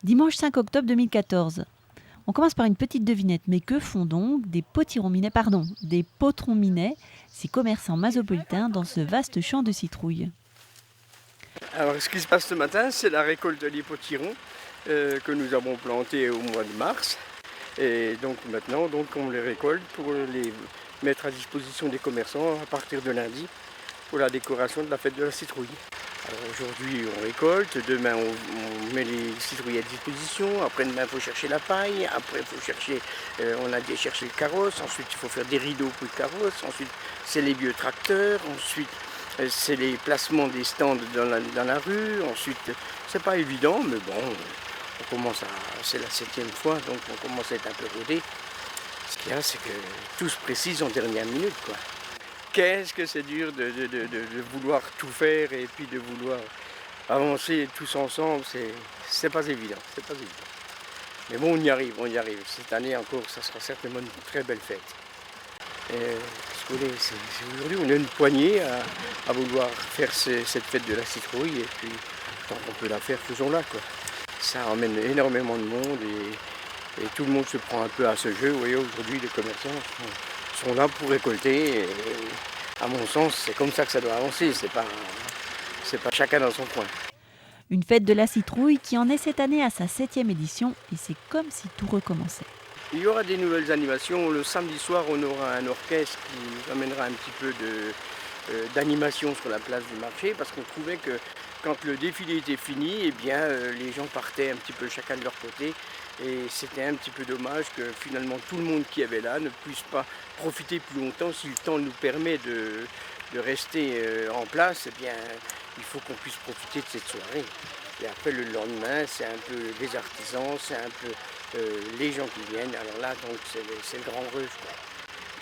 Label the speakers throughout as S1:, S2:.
S1: Dimanche 5 octobre 2014. On commence par une petite devinette, mais que font donc des potrons minets, ces commerçants masopolitains dans ce vaste champ de citrouilles?
S2: Alors ce qui se passe ce matin, c'est la récolte des potirons que nous avons plantés au mois de mars. Et donc maintenant on les récolte pour les mettre à disposition des commerçants à partir de lundi pour la décoration de la fête de la citrouille. Alors aujourd'hui on récolte, demain on met les citrouilles à disposition, après-demain il faut chercher la paille, après il faut chercher, on a dit chercher le carrosse, ensuite il faut faire des rideaux pour le carrosse, ensuite c'est les vieux tracteurs, ensuite c'est les placements des stands dans la rue, ensuite c'est pas évident mais bon, c'est la 7e fois donc on commence à être un peu rodé. Ce qu'il y a c'est que tout se précise en dernière minute quoi. Qu'est-ce que c'est dur de vouloir tout faire et puis de vouloir avancer tous ensemble, c'est pas évident, c'est pas évident. Mais bon, on y arrive. Cette année encore, ça sera certainement une très belle fête. C'est aujourd'hui, on est une poignée à vouloir faire cette fête de la citrouille et puis tant qu'on peut la faire, faisons-la quoi. Ça emmène énormément de monde et tout le monde se prend un peu à ce jeu. Vous voyez, aujourd'hui, les commerçants sont là pour récolter. Et à mon sens, c'est comme ça que ça doit avancer. C'est pas chacun dans son coin.
S1: Une fête de la citrouille qui en est cette année à sa 7e édition et c'est comme si tout recommençait.
S2: Il y aura des nouvelles animations. Le samedi soir, on aura un orchestre qui nous amènera un petit peu d'animation sur la place du marché parce qu'on trouvait que quand le défilé était fini, eh bien, les gens partaient un petit peu chacun de leur côté et c'était un petit peu dommage que finalement tout le monde qui avait là ne puisse pas profiter plus longtemps. Si le temps nous permet de rester en place, eh bien, il faut qu'on puisse profiter de cette soirée. Et après le lendemain, c'est un peu les artisans, c'est un peu les gens qui viennent. Alors là, donc c'est le grand rush.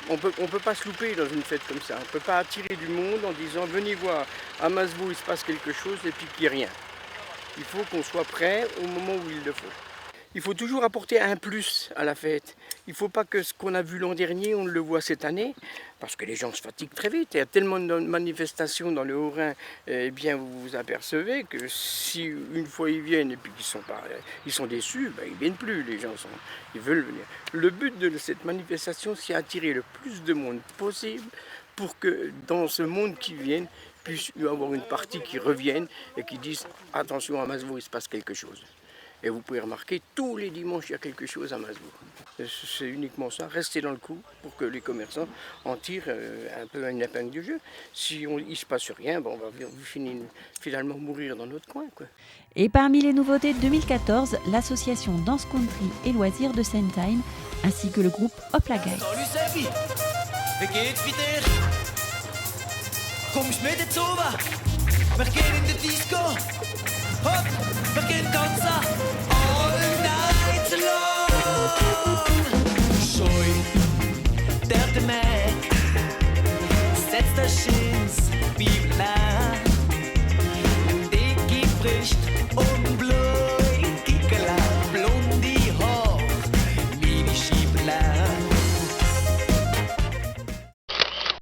S2: On peut pas se louper dans une fête comme ça. On ne peut pas attirer du monde en disant venez voir, à Masevaux il se passe quelque chose et puis qu'il n'y ait rien. Il faut qu'on soit prêt au moment où il le faut. Il faut toujours apporter un plus à la fête. Il ne faut pas que ce qu'on a vu l'an dernier, on le voit cette année, parce que les gens se fatiguent très vite. Il y a tellement de manifestations dans le Haut-Rhin, eh bien vous vous apercevez que si une fois ils viennent et puis ils sont déçus, ben, ils ne viennent plus, ils veulent venir. Le but de cette manifestation, c'est attirer le plus de monde possible pour que dans ce monde qui vient, puisse y avoir une partie qui revienne et qui dise attention à Masevaux, il se passe quelque chose. Et vous pouvez remarquer, tous les dimanches, il y a quelque chose à Masevaux. C'est uniquement ça, rester dans le coup pour que les commerçants en tirent un peu une épingle du jeu. Si il ne se passe rien, bon, on va finalement mourir dans notre coin, quoi.
S1: Et parmi les nouveautés de 2014, l'association Danse Country et Loisirs de Sentheim, ainsi que le groupe Hop la Guy.
S3: Salut Seppi, wie geht's bei dir? Kommst mit dazu? Wir gehen in die Disco. Hopp, wir gehen tanzen.